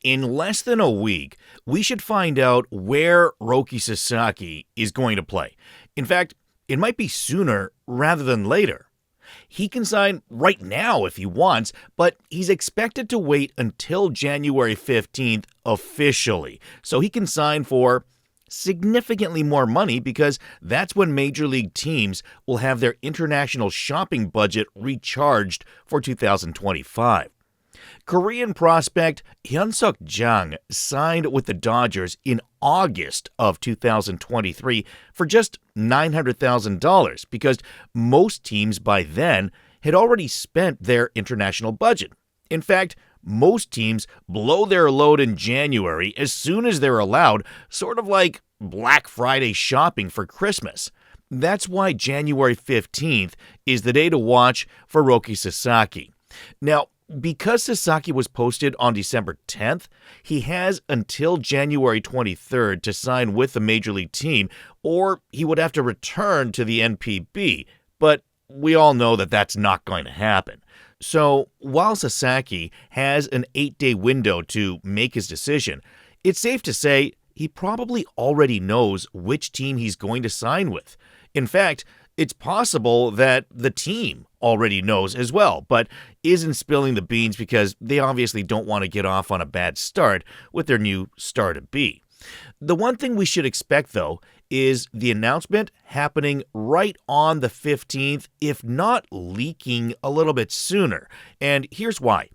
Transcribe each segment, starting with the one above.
In less than a week, we should find out where Roki Sasaki is going to play. In fact, it might be sooner rather than later. He can sign right now if he wants, but he's expected to wait until January 15th officially, so he can sign for significantly more money because that's when major league teams will have their international shopping budget recharged for 2025. Korean prospect Hyun-suk Jang signed with the Dodgers in August of 2023 for just $900,000 because most teams by then had already spent their international budget. In fact, most teams blow their load in January as soon as they're allowed, sort of like Black Friday shopping for Christmas. That's why January 15th is the day to watch for Roki Sasaki. Now, because Sasaki was posted on December 10th, he has until January 23rd to sign with the major league team, or he would have to return to the NPB, but we all know that that's not going to happen. So, while Sasaki has an 8-day window to make his decision, it's safe to say he probably already knows which team he's going to sign with. In fact, it's possible that the team already knows as well, but isn't spilling the beans because they obviously don't want to get off on a bad start with their new star-to-be. The one thing we should expect, though, is the announcement happening right on the 15th, if not leaking a little bit sooner. And here's why.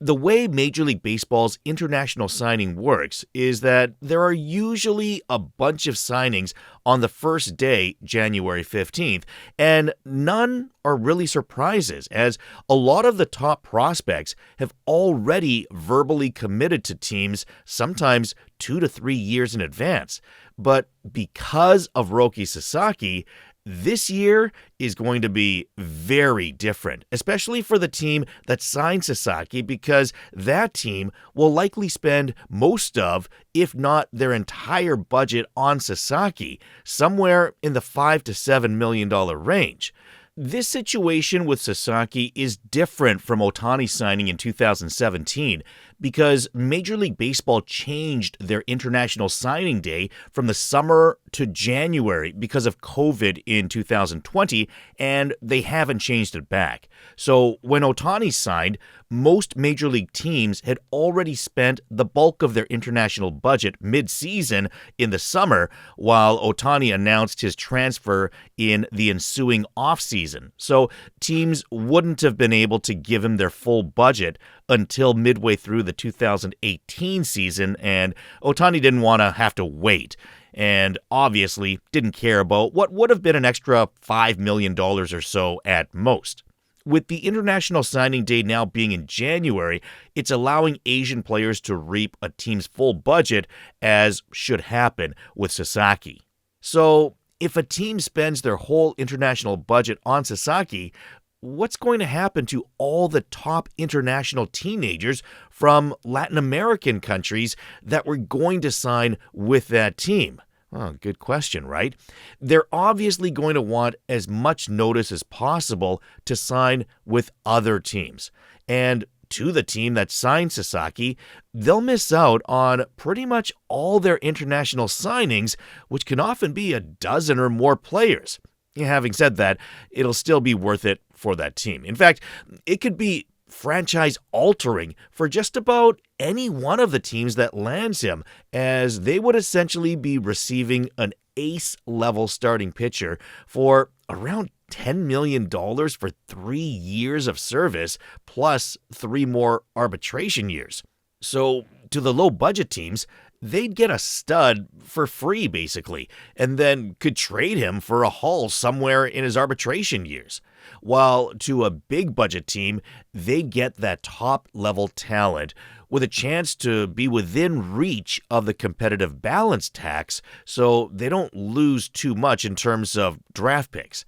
The way Major League Baseball's international signing works is that there are usually a bunch of signings on the first day, January 15th, and none are really surprises, as a lot of the top prospects have already verbally committed to teams, sometimes 2 to 3 years in advance. But because of Roki Sasaki, this year is going to be very different, especially for the team that signed Sasaki, because that team will likely spend most of, if not their entire budget on Sasaki, somewhere in the $5 to $7 million range. This situation with Sasaki is different from Ohtani signing in 2017 because Major League Baseball changed their international signing day from the summer to January because of COVID in 2020, and they haven't changed it back. So when Ohtani signed, most Major League teams had already spent the bulk of their international budget mid-season in the summer, while Ohtani announced his transfer in the ensuing offseason. So teams wouldn't have been able to give him their full budget until midway through the 2018 season, and Ohtani didn't want to have to wait, and obviously didn't care about what would have been an extra $5 million or so at most. With the international signing day now being in January, it's allowing Asian players to reap a team's full budget, as should happen with Sasaki. So, if a team spends their whole international budget on Sasaki, what's going to happen to all the top international teenagers from Latin American countries that were going to sign with that team? Oh, good question, right? They're obviously going to want as much notice as possible to sign with other teams. And to the team that signed Sasaki, they'll miss out on pretty much all their international signings, which can often be a dozen or more players. Having said that, it'll still be worth it for that team. In fact, it could be franchise-altering for just about any one of the teams that lands him, as they would essentially be receiving an ace-level starting pitcher for around $10 million for 3 years of service, plus 3 more arbitration years. So, to the low-budget teams, they'd get a stud for free, basically, and then could trade him for a haul somewhere in his arbitration years. While to a big budget team, they'd get that top-level talent with a chance to be within reach of the competitive balance tax, so they don't lose too much in terms of draft picks.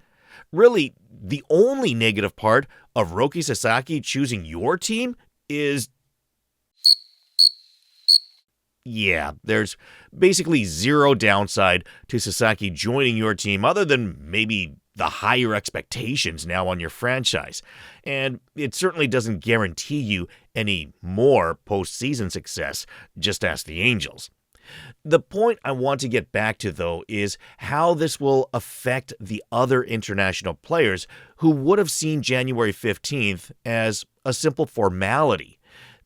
Really, the only negative part of Roki Sasaki choosing your team is, there's basically zero downside to Sasaki joining your team other than maybe the higher expectations now on your franchise. And it certainly doesn't guarantee you any more postseason success. Just ask the Angels. The point I want to get back to, though, is how this will affect the other international players who would have seen January 15th as a simple formality.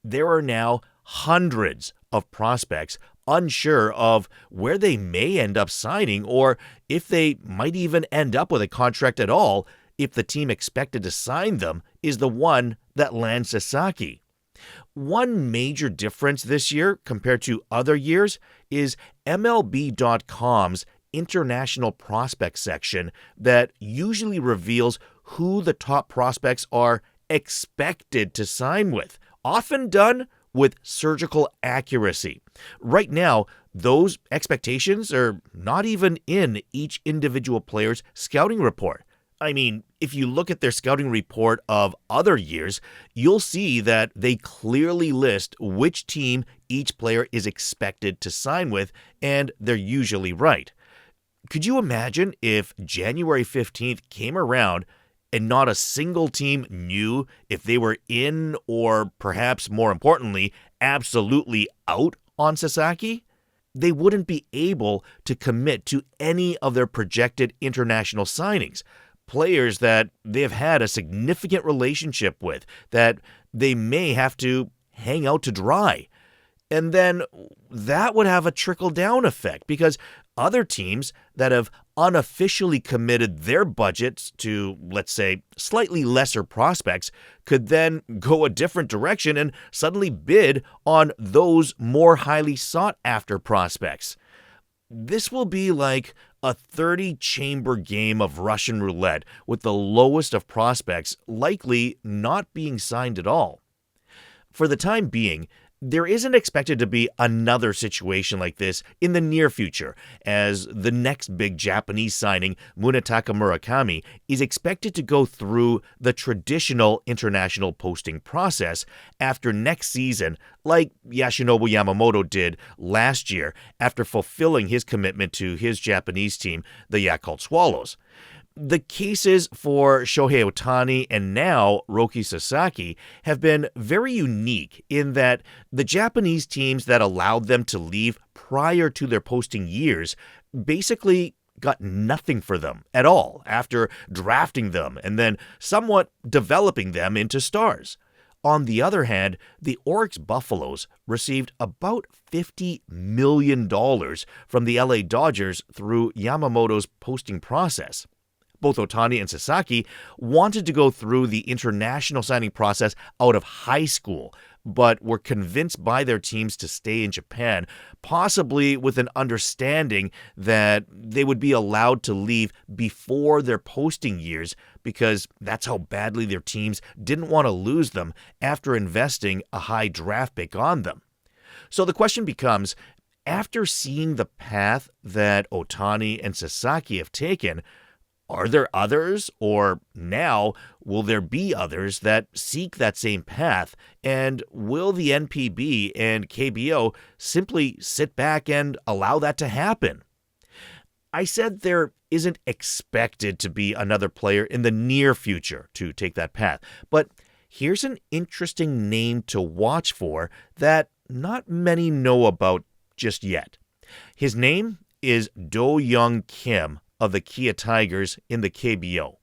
There are now hundreds of prospects unsure of where they may end up signing or if they might even end up with a contract at all if the team expected to sign them is the one that lands Sasaki. One major difference this year compared to other years is MLB.com's international prospect section that usually reveals who the top prospects are expected to sign with, often done with surgical accuracy. Right now, those expectations are not even in each individual player's scouting report. I mean, if you look at their scouting report of other years, you'll see that they clearly list which team each player is expected to sign with, and they're usually right. Could you imagine if January 15th came around and not a single team knew if they were in or perhaps more importantly, absolutely out on Sasaki? They wouldn't be able to commit to any of their projected international signings. Players that they've had a significant relationship with, that they may have to hang out to dry. And then that would have a trickle-down effect because other teams that have unofficially committed their budgets to, let's say, slightly lesser prospects could then go a different direction and suddenly bid on those more highly sought-after prospects. This will be like a 30-chamber game of Russian roulette with the lowest of prospects likely not being signed at all. For the time being, there isn't expected to be another situation like this in the near future, as the next big Japanese signing, Munetaka Murakami, is expected to go through the traditional international posting process after next season, like Yoshinobu Yamamoto did last year after fulfilling his commitment to his Japanese team, the Yakult Swallows. The cases for Shohei Ohtani and now Roki Sasaki have been very unique in that the Japanese teams that allowed them to leave prior to their posting years basically got nothing for them at all after drafting them and then somewhat developing them into stars. On the other hand, the Oryx Buffaloes received about $50 million from the LA Dodgers through Yamamoto's posting process. Both Ohtani and Sasaki wanted to go through the international signing process out of high school, but were convinced by their teams to stay in Japan, possibly with an understanding that they would be allowed to leave before their posting years because that's how badly their teams didn't want to lose them after investing a high draft pick on them. So the question becomes, after seeing the path that Ohtani and Sasaki have taken, are there others, or now will there be others that seek that same path, and will the NPB and KBO simply sit back and allow that to happen? I said there isn't expected to be another player in the near future to take that path, but here's an interesting name to watch for that not many know about just yet. His name is Do-Young Kim of the Kia Tigers in the KBO.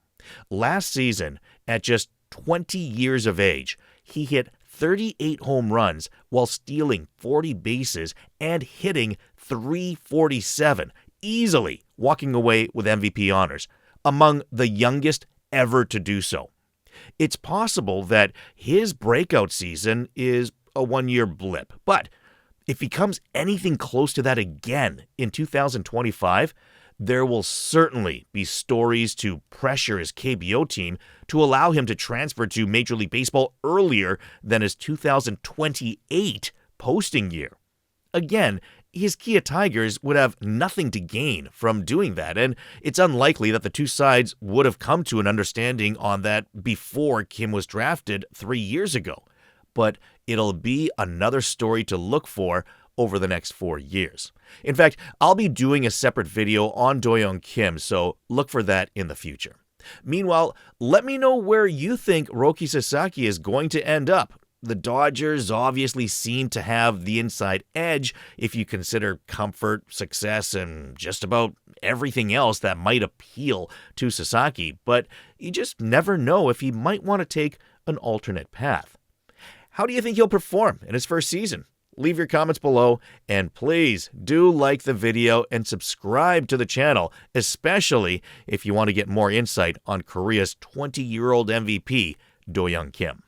Last season, at just 20 years of age, he hit 38 home runs while stealing 40 bases and hitting .347, easily walking away with MVP honors, among the youngest ever to do so. It's possible that his breakout season is a one-year blip, but if he comes anything close to that again in 2025, there will certainly be stories to pressure his KBO team to allow him to transfer to Major League Baseball earlier than his 2028 posting year. Again, his Kia Tigers would have nothing to gain from doing that, and it's unlikely that the two sides would have come to an understanding on that before Kim was drafted 3 years ago. But it'll be another story to look for over the next 4 years. In fact, I'll be doing a separate video on Do-Young Kim, so look for that in the future. Meanwhile, let me know where you think Roki Sasaki is going to end up. The Dodgers obviously seem to have the inside edge if you consider comfort, success, and just about everything else that might appeal to Sasaki, but you just never know if he might want to take an alternate path. How do you think he'll perform in his first season? Leave your comments below, and please do like the video and subscribe to the channel, especially if you want to get more insight on Korea's 20-year-old MVP, Do-Young Kim.